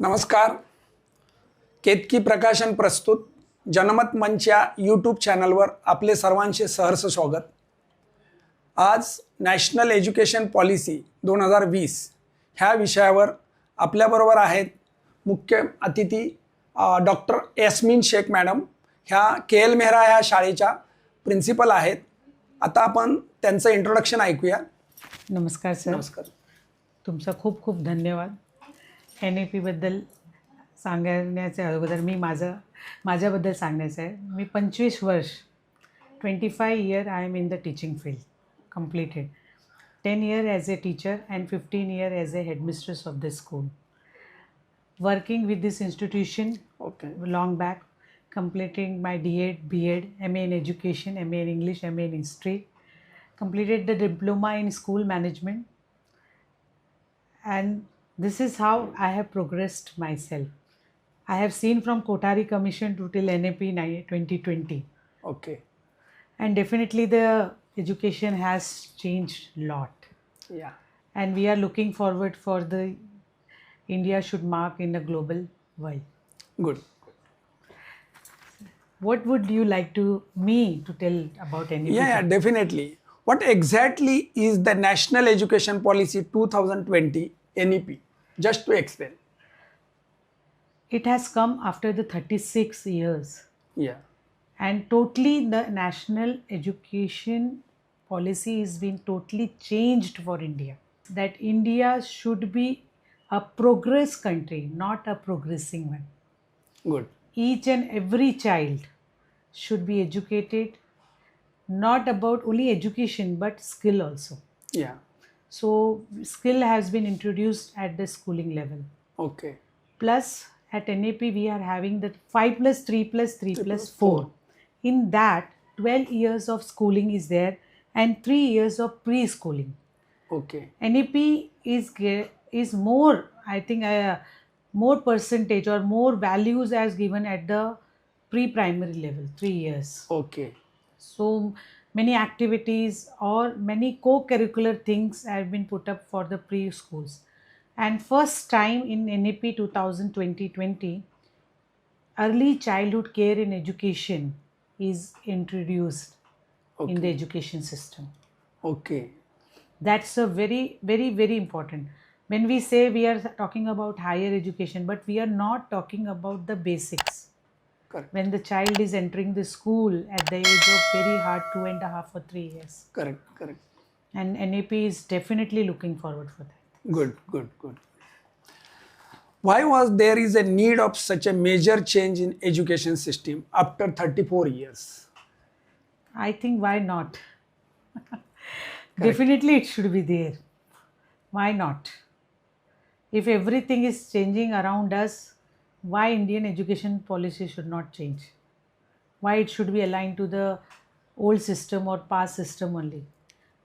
नमस्कार. केतकी प्रकाशन प्रस्तुत जनमत मंच या यूट्यूब चॅनलवर आपले सर्वांचे सहर्ष स्वागत. आज नॅशनल एज्युकेशन पॉलिसी 2020 ह्या विषयावर आपल्याबरोबर आहेत मुख्य अतिथी डॉक्टर यास्मीन शेख मॅडम. ह्या KL मेहरा ह्या शाळेच्या प्रिन्सिपल आहेत. आता आपण त्यांचं इंट्रोडक्शन ऐकूया. नमस्कार सर. नमस्कार. तुमचा खूप खूप धन्यवाद. NAP बद्दल सांगण्याच्या अगोदर मी माझ्याबद्दल सांगण्याचं आहे. मी 25 वर्ष 25 year I am in the teaching field completed. 10 year as a teacher and 15 year as a headmistress of the school. Working with this institution long back, completing my D.Ed, B.Ed, MA in Education, MA in English, MA in History. Completed the diploma in school management. And this is how I have progressed myself. I have seen from Kothari Commission to till NAP 2020. Okay. And definitely the education has changed a lot. Yeah. And we are looking forward for the India should mark in the global world. Good. What would you like me to tell about NAP? Yeah, definitely. What exactly is the National Education Policy 2020 NEP? Just to explain. It has come after the 36 years. Yeah. And totally the national education policy is being totally changed for India. That India should be a progress country, not a progressing one. Good. Each and every child should be educated, not about only education but skill also. Yeah. So skill has been introduced at the schooling level. Okay. Plus at NAP we are having the 5+3+3+4. In that 12 years of schooling is there and 3 years of preschooling. Okay. NAP is more, I think, more percentage or more values as given at the pre-primary level, 3 years. Okay. So many activities or many co-curricular things have been put up for the preschools. And first time in NAP 2020, early childhood care in education is introduced in the education system. Okay. That's a very, very, very important. When we say we are talking about higher education, but we are not talking about the basics. Correct. When the child is entering the school at the age of very hard 2.5 or 3 years. Correct. Correct. And NAP is definitely looking forward for that. Good. Good. Good. Why was there is a need of such a major change in education system after 34 years? I think why not? Definitely it should be there. Why not? If everything is changing around us, why Indian education policy should not change? Why it should be aligned to the old system or past system only?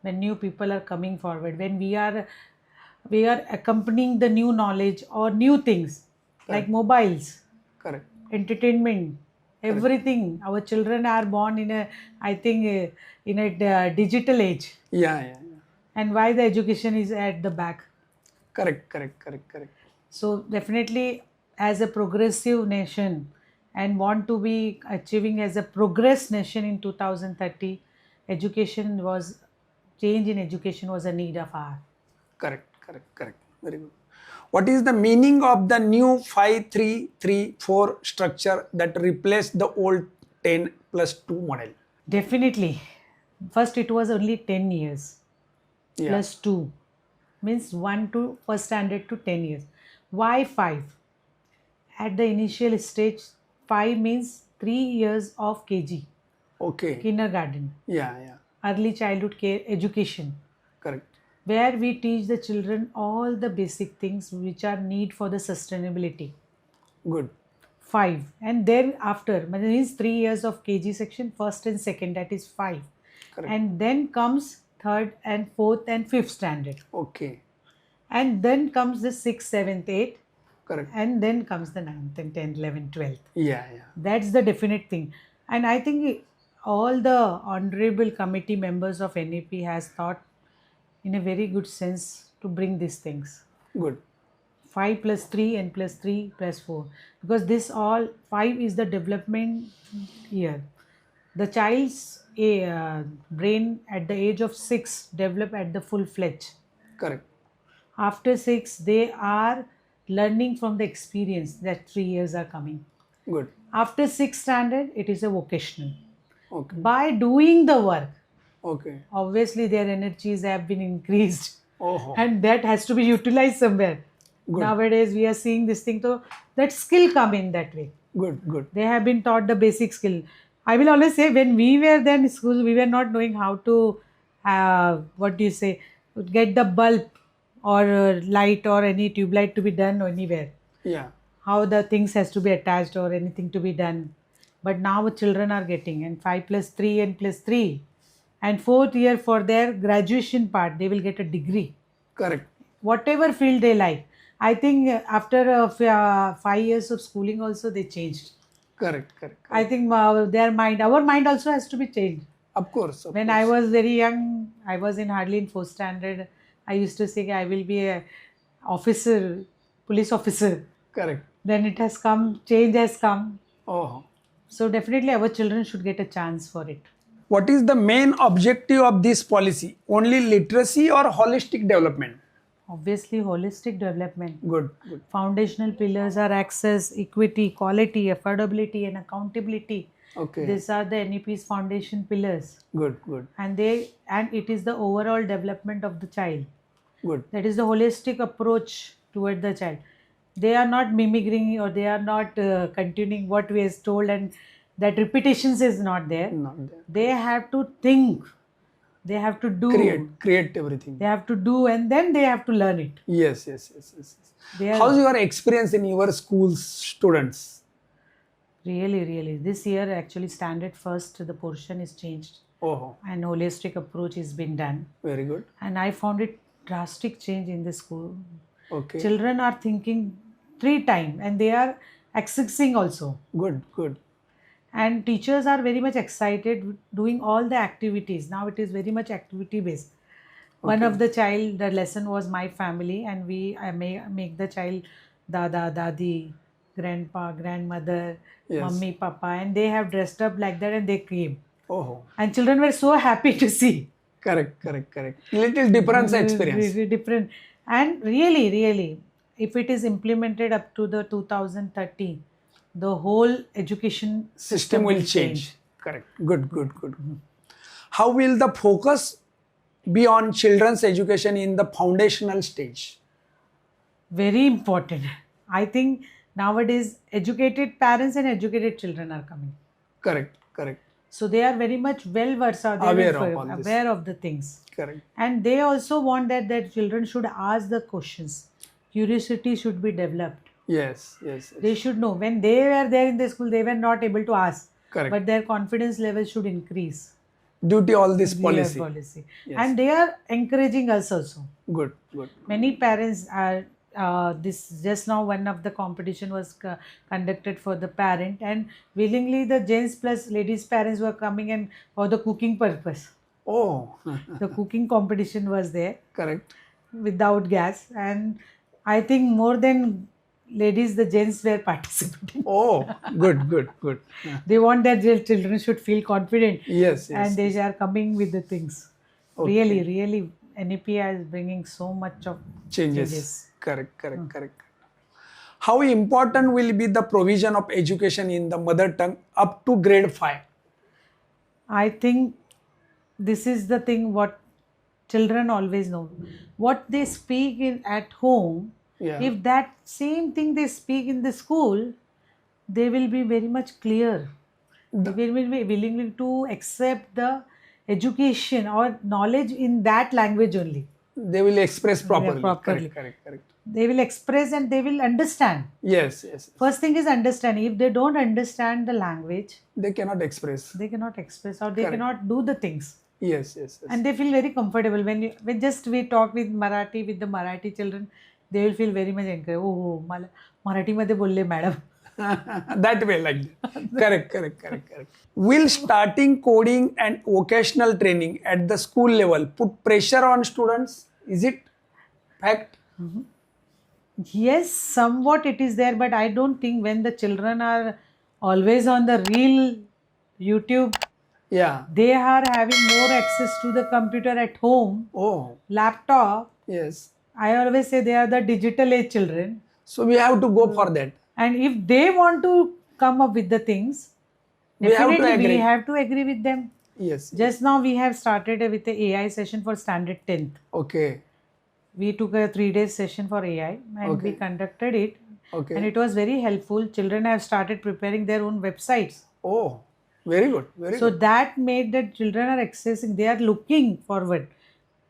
When new people are coming forward, when we are accompanying the new knowledge or new things. Correct. Like mobiles. Correct. Entertainment. Correct. Everything. Our children are born in a digital age. Yeah. And why the education is at the back? Correct. So definitely as a progressive nation and want to be achieving as a progress nation in 2030, change in education was a need of our. Correct. Very good. What is the meaning of the new 5-3-3-4 structure that replaced the old 10+2 model? Definitely. First it was only 10 years. Yeah. Plus 2. Means 1 to first standard to 10 years. Why 5? At the initial stage, 5 means 3 years of KG. Okay. Kindergarten. Yeah. Early childhood care education. Correct. Where we teach the children all the basic things which are need for the sustainability. Good. 5. And then after, means 3 years of KG section, first and second, that is 5. Correct. And then comes third and fourth and fifth standard. Okay. And then comes the 6th, 7th, 8th. Correct. And then comes the 9th and 10th, 11th, 12th. Yeah. That's the definite thing. And I think all the honorable committee members of NAP has thought in a very good sense to bring these things. Good. 5 plus 3 and plus 3 plus 4, because this all 5 is the development year. The child's brain at the age of 6 develop at the full fledged. Correct. After 6 they are learning from the experience that 3 years are coming. Good. After 6th standard it is a vocational. Okay. By doing the work, Okay. obviously their energies have been increased, Oh. and that has to be utilized somewhere. Good. Nowadays we are seeing this thing, so that skill come in that way. Good. Good. They have been taught the basic skill. I will always say, when we were then in school, we were not knowing how to what do you say, get the bulb or light or any tube light to be done anywhere, Yeah. how the things has to be attached or anything to be done. But now children are getting, and 5 plus 3 and plus 3 and 4th year for their graduation part, they will get a degree, Correct. whatever field they like. I think after 5 years of schooling also they changed. Correct. Correct. I think our mind also has to be changed. Of course. Of When course. I was very young, I was hardly in 4th standard. I used to say I will be a officer, police officer. Correct. Then it has come, change has come. Oh. So definitely our children should get a chance for it. What is the main objective of this policy? Only literacy or holistic development? Obviously, holistic development. Good. Good. Foundational pillars are access, equity, quality, affordability, and accountability. Okay. These are the NEP's foundation pillars, Good. Good. and it is the overall development of the child. Good. That is the holistic approach toward the child. They are not mimicking, or they are not continuing what we is told, and that repetitions is not there. Not there. They have to think, they have to do, Create everything. they have to do, and then they have to learn it. Yes. Yes. Yes. Yes. They are How's your experience in your school's students? really this year actually standard first the portion is changed, Oh. and holistic approach is been done, Very good. and I found it drastic change in the school. Okay. Children are thinking 3 times, and they are accessing also. Good. Good. And teachers are very much excited with doing all the activities. Now it is very much activity based. One Okay. of the child, the lesson was my family, and I make the child dada, dadi, grandpa, grandmother, Yes. mummy, papa, and they have dressed up like that, and they came. Oh. And children were so happy to see. Correct. Correct. Correct. Little difference experience. Really different. And really, if it is implemented up to the 2030, the whole education System will change. Correct. Good. Good. Good. How will the focus be on children's education in the foundational stage? Very important. I think nowadays educated parents and educated children are coming. Correct. Correct. So they are very much well versed, aware of the things. Correct. And they also want that their children should ask the questions. Curiosity should be developed. Yes. Yes. Yes. They should know. When they were there in the school, they were not able to ask. Correct. But their confidence level should increase. Due to all this Their policy. policy. Yes. And they are encouraging us also. Good. Good. Many parents are this just now one of the competition was conducted for the parent, and willingly the gents plus ladies parents were coming, and for the cooking purpose. Oh. The cooking competition was there Correct. without gas, and I think more than ladies, the gents were participating. Oh. Good. Good. Good. They want that their children should feel confident, Yes. Yes. and they are coming with the things. Okay. Really, NEPI is bringing so much of Changes. Correct. Correct. Correct. How important will be the provision of education in the mother tongue up to grade 5? I think this is the thing what children always know. What they speak at home, Yeah. if that same thing they speak in the school, they will be very much clear. They will be willing to accept the education or knowledge in that language only. They will express properly. properly. Correct. They will express and they will understand. Yes. Yes. First thing is understanding. If they don't understand the language, They cannot express. they cannot express, or they Correct. cannot do the things. Yes. Yes. Yes. And they feel very comfortable when just we talk with the Marathi children, they will feel very much encouraged. Oh, Marathi मध्ये बोलले madam. That way, like that. Correct. Will starting coding and vocational training at the school level put pressure on students? Is it fact? Yes, somewhat it is there, but I don't think when the children are always on the real YouTube, Yeah. they are having more access to the computer at home, Oh, laptop. yes. I always say they are the digital age children. So we have to go for that. And if they want to come up with the things, We have to definitely we agree. have to agree with them. Yes. Just now we have started with the AI session for standard 10th. Okay. We took a 3 day session for AI and we Okay. conducted it. Okay. And it was very helpful. Children have started preparing their own websites. Oh, very good. Very So good. that made the children are accessing, they are looking forward.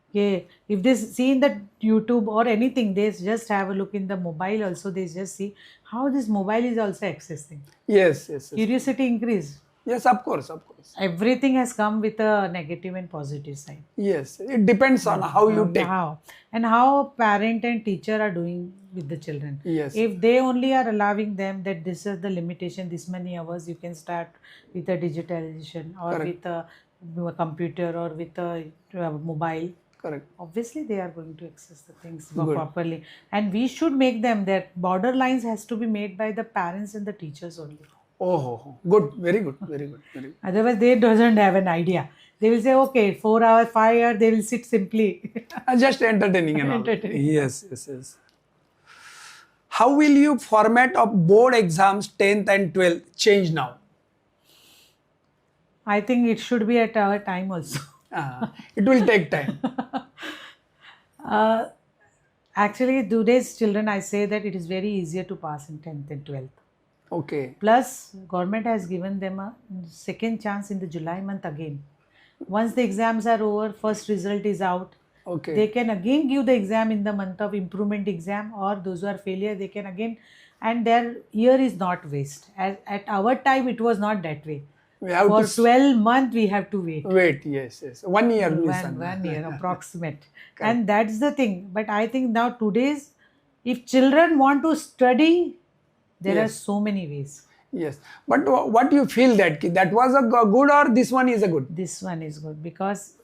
Okay. If they see in the YouTube or anything, they just have a look in the mobile also, they just see how this mobile is also accessing. Yes. Yes. Yes. Curiosity increase. Yes. Of course. Of course. Everything has come with a negative and positive side. Yes. It depends on how you take. How and how parent and teacher are doing with the children. Yes. If they only are allowing them that this is the limitation, this many hours you can start with a digitalization or Correct. with a computer or with a mobile, Correct. obviously they are going to access the things Good. properly. And we should make them that border lines has to be made by the parents and the teachers only. Oh, good. Very good. Very good. Very good. Otherwise they doesn't have an idea. They will say, okay, 4 hours, 5 hours, they will sit simply. Just entertaining and all. Entertaining. Yes. Yes. Yes. How will you format of board exams 10th and 12th change now? I think it should be at our time also. It will take time. Actually, today's children, I say that it is very easier to pass in 10th and 12th. Okay. Plus, government has given them a second chance in the July month again. Once the exams are over, first result is out. Okay. They can again give the exam in the month of improvement exam, or those who are failure, they can again, and their year is not waste. At our time, it was not that way. We have For to 12 months, we have to wait. wait. Yes. Yes. 1 year. One year approximate. And that's the thing. But I think now today's, if children want to study, there are Yes. so many ways. Yes. But what you feel that was a good or this one is a good? This one is good because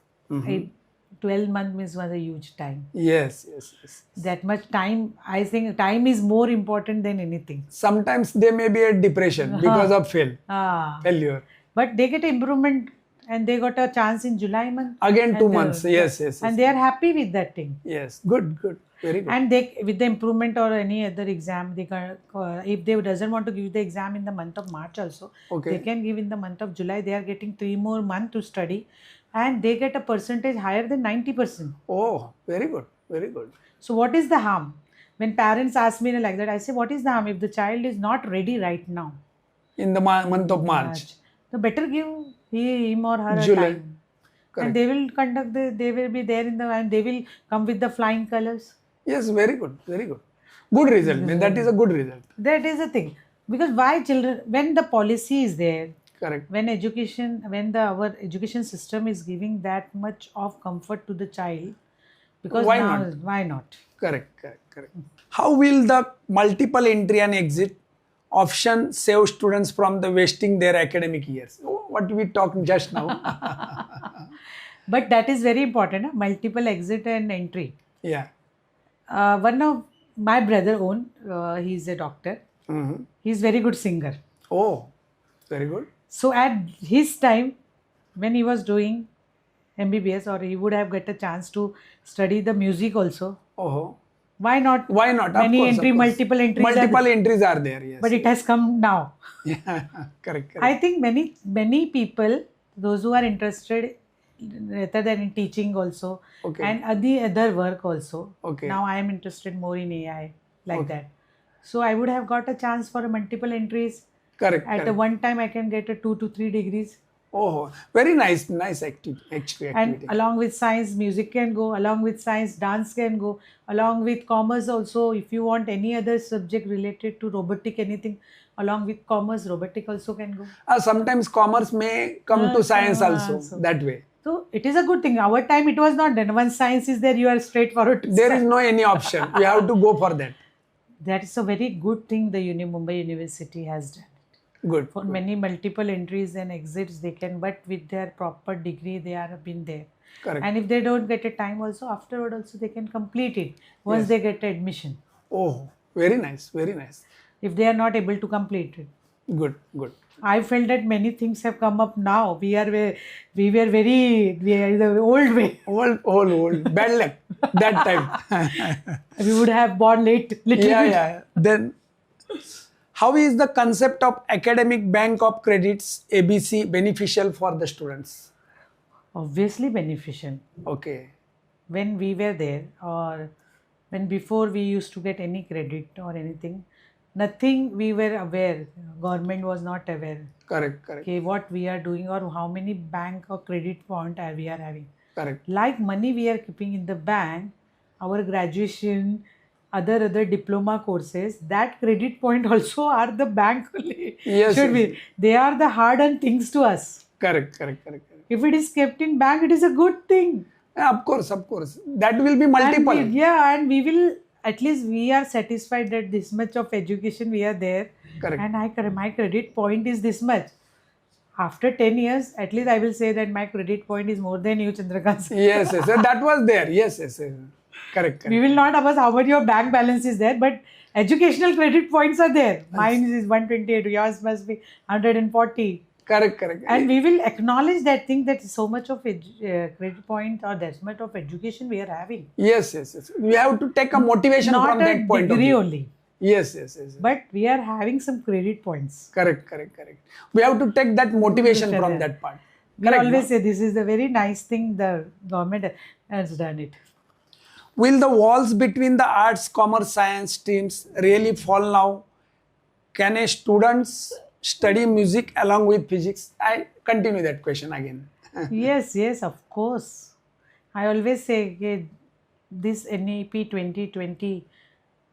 12 months was a huge time. Yes. Yes. Yes. That much time, I think time is more important than anything. Sometimes they may be at depression because of failure. But they get improvement and they got a chance in July month. Again 2 And, months. Yes. Yes. And Yes. they are happy with that thing. Yes. Good. Good. Very good. And they, with the improvement or any other exam, they can, if they doesn't want to give the exam in the month of March also, Okay. they can give in the month of July. They are getting 3 more months to study, and they get a percentage higher than 90%. Oh, very good. Very good. So what is the harm? When parents ask me like that, I say, what is the harm if the child is not ready right now? In the month of March. So better give him or her July. a time. Correct. And they will conduct they will be there and they will come with the flying colors. Yes. Very good. Very good. Good result. That is a good result. That is the thing. Because why children, when the policy is there, Correct. when our education system is giving that much of comfort to the child, because Why now, not? why not? Correct. How will the multiple entry and exit option save students from the wasting their academic years? Oh, what we talked just now. But that is very important, multiple exit and entry. Yeah. One of my brother he is a doctor. Mhm. He's very good singer. Oh, very good. So at his time, when he was doing MBBS, or he would have got a chance to study the music also. Oh, Why not? why not? Many of course, entry, of course. multiple entries. Multiple entries are there. Yes. But it has come now. Yeah. Correct. I think many people, those who are interested rather than in teaching also, Okay. and the other work also. Okay. Now I am interested more in AI like that. So I would have got a chance for multiple entries. Correct. At correct. one time, I can get a 2 to 3 degrees. Oh, very nice activity. And along with science, music can go. Along with science, dance can go. Along with commerce also, if you want any other subject related to robotic, anything, along with commerce, robotic also can go. Sometimes commerce may come to science also that way. So it is a good thing. Our time it was not done. Once science is there, you are straightforward to There is no any option. We have to go for that. That is a very good thing the Mumbai University has done. Good. For many multiple entries and exits, they can, but with their proper degree, they are been there. Correct. And if they don't get a time also, afterward also they can complete it once they get admission. Oh, very nice, very nice. if they are not able to complete it. Good, good. I felt that many things have come up now. We are the old way. Old. Bad luck that time. We would have born late. Little Yeah, bit. yeah. Then, how is the concept of academic bank of credits ABC beneficial for the students? Obviously beneficial. Okay, When we were there, or when before we used to get any credit or anything, nothing we were aware. Government was not aware. correct. Okay, what we are doing or how many bank or credit point we are having. Correct. Like money we are keeping in the bank, our graduation, other diploma courses, that credit point also are the bank only. Yes, Should yes, be. They are the hard-earned things to us. Correct. If it is kept in bank, it is a good thing. Yeah, of course. That will be multiple. And we will, at least we are satisfied that this much of education we are there. Correct. And my credit point is this much. After 10 years, at least I will say that my credit point is more than you, Chandrakant. Yes. That was there. Yes. Correct. We will not ask how much your bank balance is there, but educational credit points are there. Mine is 128, yours must be 140. Correct. And we will acknowledge that thing, that so much of credit point or that much of education we are having. Yes. We have to take a motivation Not from a that point of degree view. only. Yes. But we are having some credit points. Correct. We have to take that motivation Correct. from that part. We Correct, always no? say this is a very nice thing the government has done it. Will the walls between the arts, commerce, science streams really fall now? Can a students study music along with physics? I continue that question again. Yes, of course. I always say this NEP 2020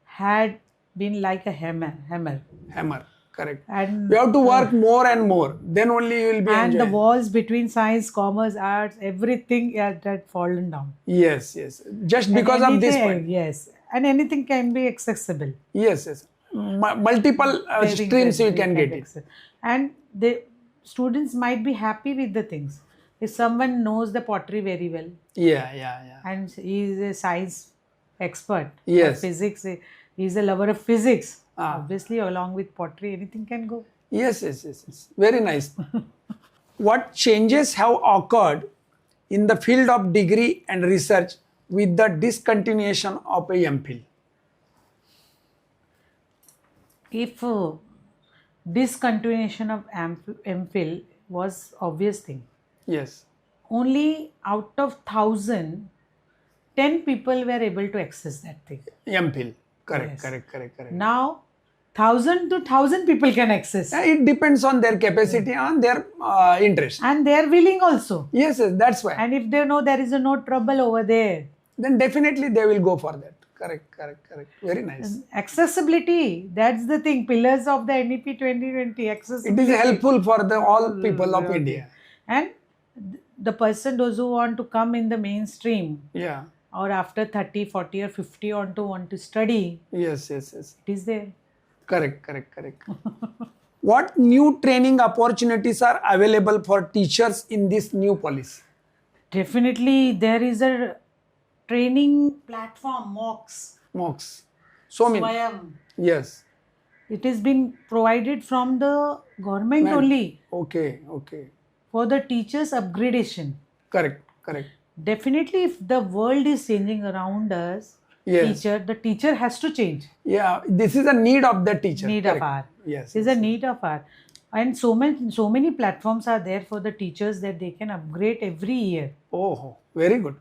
had been like a hammer. Hammer, correct. And We have to work more and more. Then only you will be and the enjoying. walls between science, commerce, arts, everything had fallen down. Yes. Just because of this point. Yes. And anything can be accessible. Yes. Multiple Everything streams you that can we get it. access. And the students might be happy with the things. If someone knows the pottery very well Yeah. and he is a science expert, Yes. or physics, he is a lover of physics, Ah. obviously along with pottery, anything can go. Yes. Very nice. What changes have occurred in the field of degree and research with the discontinuation of a MPhil? If discontinuation of MPhil was obvious thing, Yes. only out of 1,000, 10 people were able to access that thing. MPhil. Correct. Yes. Correct. Now 1,000 to 1,000 people can access, It depends on their capacity and their interest. and they are willing also. Yes, that's why. And if they know there is no trouble over there, Then definitely they will go for that. Correct. Very nice. accessibility, that's the thing. Pillars of the NEP 2020, It accessibility. is helpful for the all people of Okay. India. And the person, those who want to come in the mainstream, Yeah. or after 30, 40 or 50 want to study, Yes. it is there. Correct. What new training opportunities are available for teachers in this new policy? Definitely there is a training platform, Mocks. So many. Swayam. Yes. It is being provided from the government Man. only Okay. for the teachers' upgradation. Correct. Definitely, if the world is changing around us, Yes. the teacher has to change. Yeah. This is a need of the teacher. Need Correct. of our. Yes. It is a need of our. And so many platforms are there for the teachers that they can upgrade every year. Oh, very good.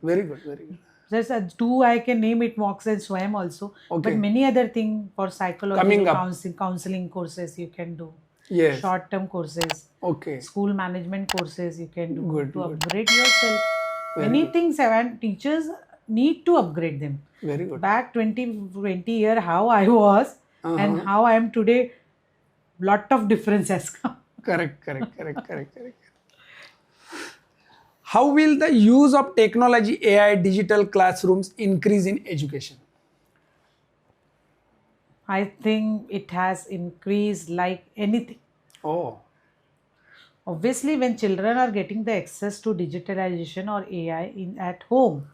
There's two I can name it, Mox and Swam also. Okay. But many other things for psychology, Coming up. counseling courses you can do. Yes. Short-term courses, Okay. school management courses you can do Good, to good. upgrade yourself. Very Many good. things have, and teachers need to upgrade them. Very good. Back 20 year how I was and how I am today, lot of difference has come. Correct. How will the use of technology, AI, digital classrooms increase in education? I think it has increased like anything. Oh, Obviously, when children are getting the access to digitalization or AI at home,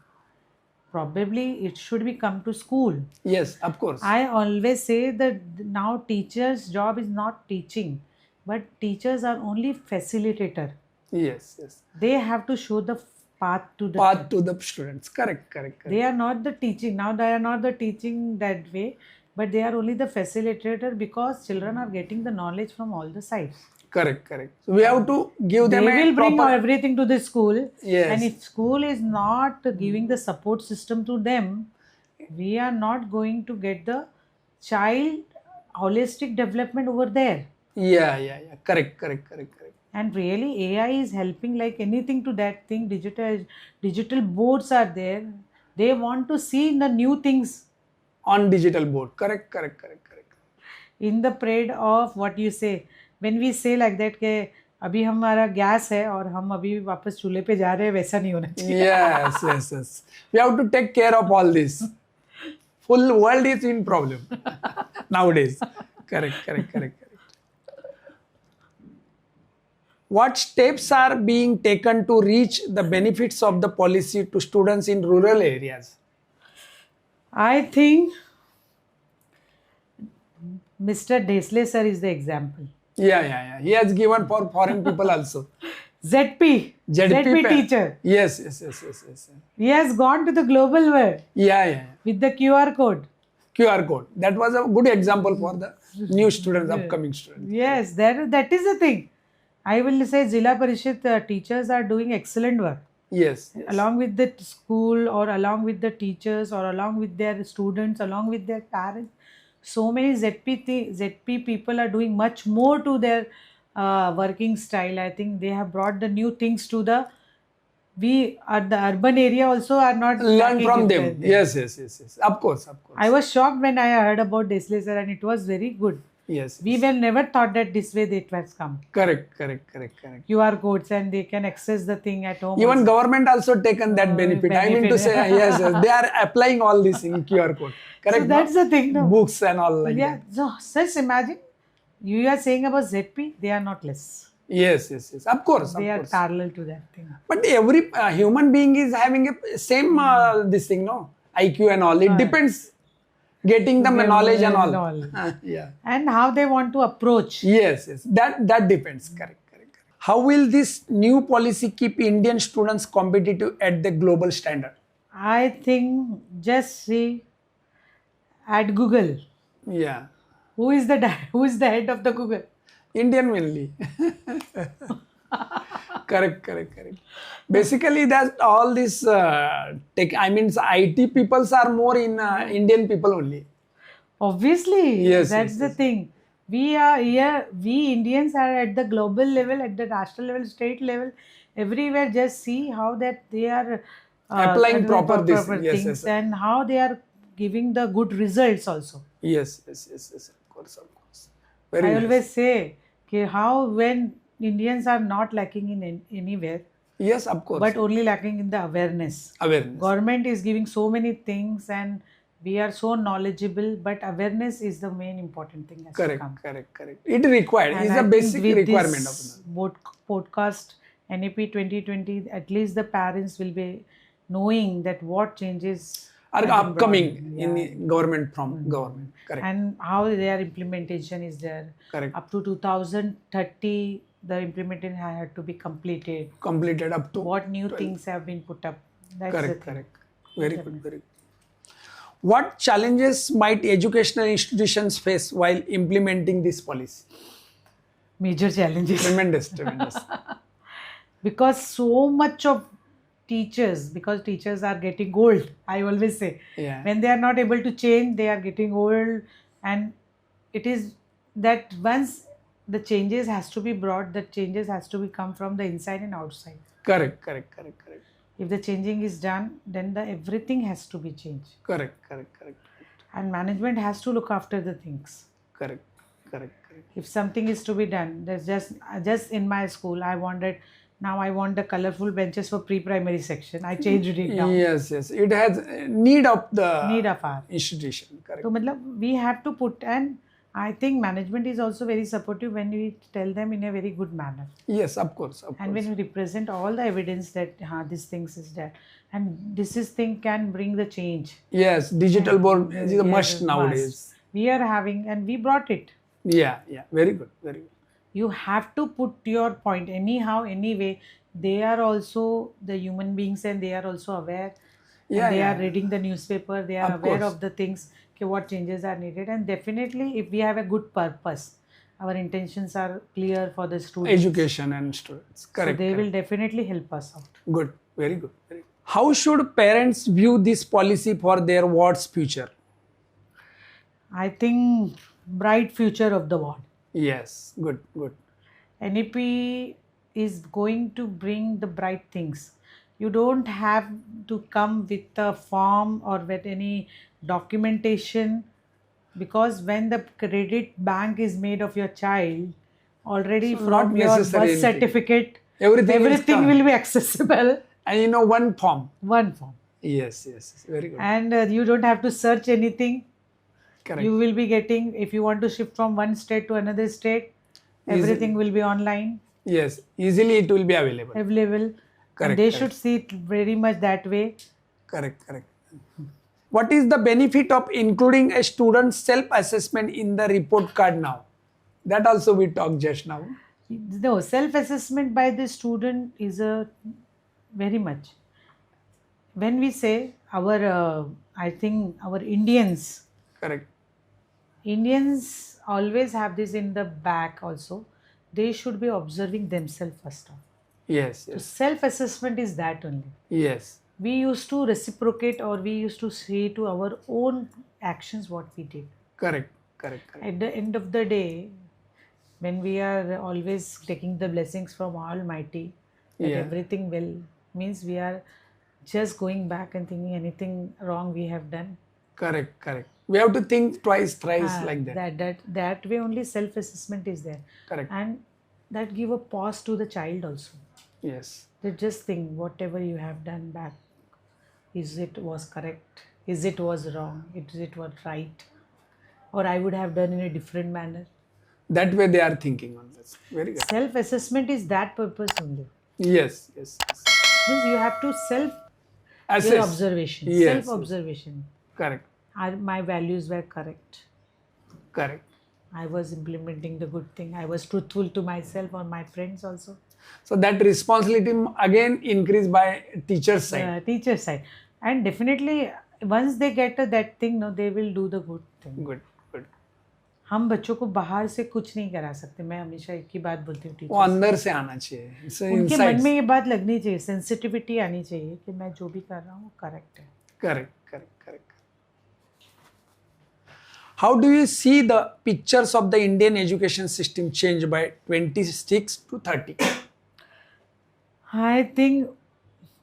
probably it should be come to school. Yes, of course. I always say that now teachers' job is not teaching, but teachers are only facilitator. Yes, yes. They have to show the path to the Path to the students. Correct, correct, correct. They are not the teaching. Now they are not the teaching that way, but they are only the facilitator, because children are getting the knowledge from all the sides. Correct, correct. So we have to give them They a will bring proper. everything to the school. Yes. And if school is not giving the support system to them, we are not going to get the child holistic development over there. Yeah, yeah, yeah. Correct, correct, correct, correct. And really AI is helping like anything to that thing. Digital boards are there. They want to see the new things On digital board. Correct, correct, correct, correct. in the parade of what you say. When we say like that के अभी हमारा gas है और हम अभी वापस चूल्हे पे जा रहे हैं, वैसा नहीं होना चाहिए. Yes, yes, yes. We have to take care of all this. Full world is in problem nowadays. Correct, correct, correct, correct. What steps are being taken to reach the benefits of the policy to students in rural areas? I think Mr. Desley sir is the example. Yeah, yeah, yeah. He has given for foreign people also. ZP ZP teacher. Yes, yes, yes, yes, yes. He has gone to the global world Yeah, yeah. with the QR code. QR code. That was a good example for the new students, upcoming students. Yes, that is the thing. I will say Zilla Parishad teachers are doing excellent work. Yes. Yes. Along with the school or along with the teachers or along with their students, along with their parents. So many ZP people are doing much more to their working style. I think they have brought the new things to the urban area also are not Learn lacking from in them. that. Yes, yes, yes, yes. Of course, of course. I was shocked when I heard about Desley sir, and it was very good. Yes. We were never thought that this way it has come. Correct, correct, correct, correct. QR codes, and they can access the thing at home. Even also. government also taken that benefit. I mean to say, yes, yes, they are applying all this in QR code. Correct. So that's the thing, no? Books and all like Yeah. that. So just imagine, you are saying about ZP, they are not less. Yes, yes, yes. Of course, They of are course. parallel to that thing. But every human being is having a same this thing, no? IQ and all. It depends. Getting the knowledge and all. Yeah. And how they want to approach. Yes, yes. That depends. Correct, correct, correct. How will this new policy keep Indian students competitive at the global standard? I think just see at Google, Yeah. who is the head of the Google? Indian mainly. Correct, correct, correct. Basically, that all this tech, I mean, IT peoples are more in Indian people only. Obviously, Yes, that's yes, the yes. thing. We are here, we Indians are at the global level, at the national level, state level, everywhere. Just see how that they are Applying proper this, yes, things, yes. and how they are giving the good results also. Yes, yes, yes, yes. Of course, of course. Very I nice. always say how when Indians are not lacking in anywhere, Yes, of course. but only lacking in the awareness. Awareness. Government is giving so many things and we are so knowledgeable, but awareness is the main important thing has to Correct, come. correct, correct. It required. And It's I a think basic with requirement this of podcast NAP 2020, at least the parents will be knowing that what changes are have been brought upcoming in. in Yeah. the government from government. Correct, And how their implementation is there. correct. Up to 2030, the implementation had to be completed. Completed up to What new things have been put up. That's the correct, thing. correct. Very good, very good. What challenges might educational institutions face while implementing this policy? Major challenges. Tremendous, tremendous. Because so much of because teachers are getting old, I always say. Yeah. When they are not able to change, they are getting old. And it is that once the changes has to be brought, the changes has to be come from the inside and outside. Correct, correct, correct, correct. If the changing is done, then everything has to be changed. Correct, correct, correct, And management has to look after the things. correct, correct, correct. If something is to be done, there's just in my school, I want the colorful benches for pre-primary section. I changed it now. Yes, yes. It has need of the Need of our. institution. Correct. So, we have to put, and I think management is also very supportive when we tell them in a very good manner. Yes, of course, of And course. when we represent all the evidence that this things is there, and this is thing can bring the change. Yes, digital board is a Yes, must it nowadays. must. We are having, and we brought it. Yeah, yeah, very good, very good. You have to put your point anyhow, anyway. They are also the human beings, and they are also aware. Yeah, And they yeah. are reading the newspaper. They are Of aware course. of the things. Okay, what changes are needed, and definitely, if we have a good purpose, our intentions are clear for the students. Education and students. Correct. So they correct. will definitely help us out. Good, very good, very good. How should parents view this policy for their ward's future? I think bright future of the ward. Yes, good, good. NEP is going to bring the bright things. You don't have to come with a form or with any documentation, because when the credit bank is made of your child, already So from not your necessary birth anything. certificate, Everything is come. will be accessible. And one form. One form. Yes, yes, very good. And you don't have to search anything. Correct. You will be getting, if you want to shift from one state to another state, everything will be online, Yes, easily it will be available. available. Correct, And they correct. should see it very much that way. Correct, correct. What is the benefit of including a student's self-assessment in the report card now? That also we talked just now. No, self-assessment by the student is a very much. When we say I think our Indians Correct. always have this in the back also. They should be observing themselves first off. Yes, So yes, self-assessment is that only. yes. We used to reciprocate, or we used to say to our own actions what we did. Correct, correct, correct. At the end of the day, when we are always taking the blessings from Almighty, that Yeah. everything will, means we are just going back and thinking anything wrong we have done. Correct, correct. We have to think twice, thrice like that. That way only self-assessment is there. Correct. And that give a pause to the child also. Yes. They just think whatever you have done back, is it was correct? Is it was wrong? Is it was right? Or I would have done in a different manner. That way they are thinking on this. Very good. Self-assessment is that purpose only. Yes, yes, yes. Means you have to Assess. your observation, Yes. self-observation. Correct, My values were correct. correct. I was implementing the good thing. I was truthful to myself or my friends also. So that responsibility again increased by teacher's side. Teacher side. And definitely once they get that thing, no, they will do the good thing. Good, good. हम बच्चों को बाहर से कुछ नहीं करा सकते. मैं हमेशा एक ही बात बोलती हूँ वो टीचर, अंदर से आना चाहिए. It's उनके inside. मन में ये बात लगनी चाहिए, सेंसिटिविटी आनी चाहिए कि मैं जो भी कर रहा हूँ करेक्ट है. Correct, correct, correct. How do you see the pictures of the Indian education system change by 26 to 30? I think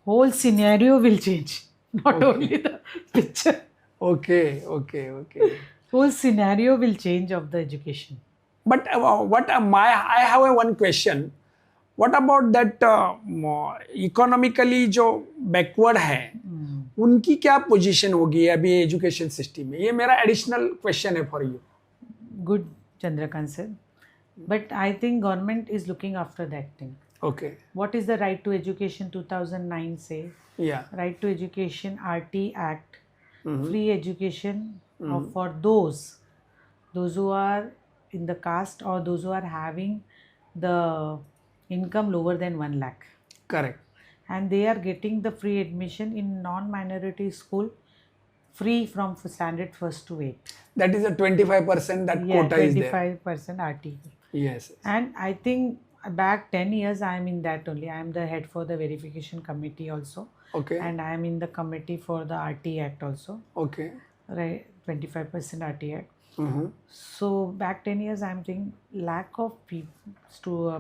whole scenario will change, not only the picture. Okay, okay, okay. Whole scenario will change of the education. But I have one question. What about that economically जो backward है, उनकी क्या position होगी अभी education system में? ये मेरा additional question है for you. Good, Chandrakant sir. But I think government is looking after that thing. Okay. What is the Right to Education 2009 say? या. Right to Education RT Act, free education for those who are in the caste or those who are having the income lower than 1 lakh, correct. and they are getting the free admission in non-minority school, free from standard 1st to 8th. That is a 25% that Yeah, quota is there. 25% RT. Yes. And I think back 10 years I am in that only. I am the head for the verification committee also, Okay. and I am in the committee for the RT Act also, Okay. right? 25% RT Act. Mm-hmm. So back 10 years I am saying lack of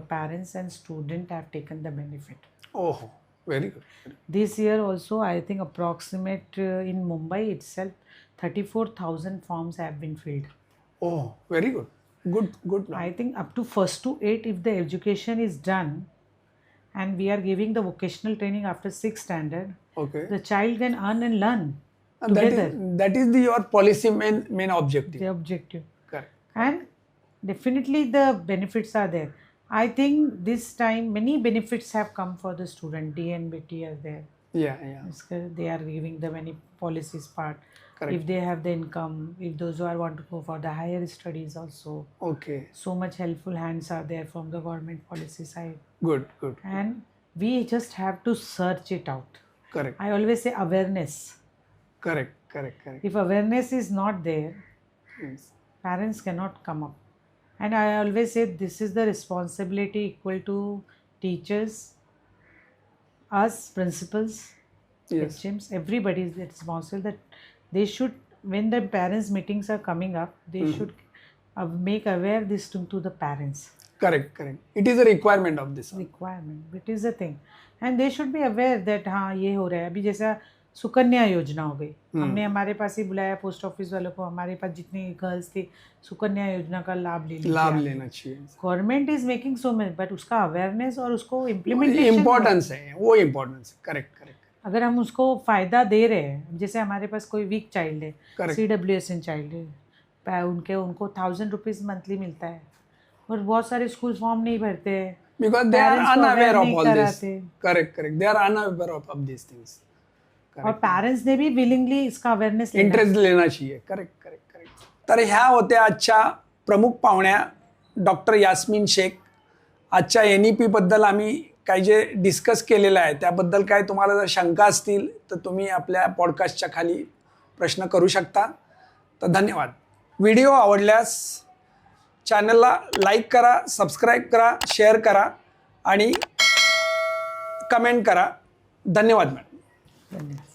parents and student have taken the benefit. Oh, very good. This year also I think approximate in Mumbai itself 34,000 forms have been filled. Oh, very good. Good. I think up to 1st to 8, if the education is done and we are giving the vocational training after 6th standard, Okay. the child can earn and learn And together. that is your policy main objective. The objective. Correct. and definitely the benefits are there. I think this time many benefits have come for the student. DNBT are there. Yeah, yeah. They are giving the many policies part. Correct. If they have the income, if those who are want to go for the higher studies also, Okay. so much helpful hands are there from the government policy side. Good, good. And we just have to search it out. Correct. I always say awareness. Correct, correct, correct. If awareness is not there, Yes. parents cannot come up. And I always say this is the responsibility equal to teachers, us principals, Yes. HMs, everybody is responsible that they should, when the parents meetings are coming up, they should make aware this to the parents. Correct, correct. It is a requirement of this. Requirement, it is a thing. And they should be aware that हाँ ये हो रहा है. अभी जैसा सुकन्या योजना हो गई, हमने हमारे पास ही बुलाया पोस्ट ऑफिस वालों को, हमारे पास जितनी गर्ल्स थी सुकन्या योजना का लाभ ले लीजिए. लाभ लेना चाहिए. Government is making so much, but उसका अवेयरनेस और उसको इम्प्लीमेंटेशन इम्पोर्टेंस है, वो इम्पोर्टेंस है. Correct, correct. अगर हम उसको फ़ायदा दे रहे हैं, जैसे हमारे पास कोई वीक चाइल्ड है, Correct. CWSN चाइल्ड है, उनको 1000 रुपीज़ मंथली मिलता है, और बहुत सारे स्कूल फॉर्म नहीं भरते हैं Because they are Parents को unaware aware of नहीं all this. कराते. Correct, correct. They are unaware of these things. और पेरेंट्स ने भी विलिंगली इसका अवेयरनेस इंटरेस्ट लेना चाहिए. Correct, correct, correct. तर ह्या होत्या आजच्या प्रमुख पाहुण्या डॉक्टर यास्मीन शेख. आजच्या NEP बद्दल आम्ही काही जे डिस्कस केलेलं आहे त्याबद्दल काय तुम्हाला जर शंका असतील तर तुम्ही आपल्या पॉडकास्टच्या खाली प्रश्न करू शकता. तर धन्यवाद. व्हिडिओ आवडल्यास चॅनलला लाईक करा, सबस्क्राईब करा, शेअर करा आणि कमेंट करा. धन्यवाद मॅडम. धन्यवाद.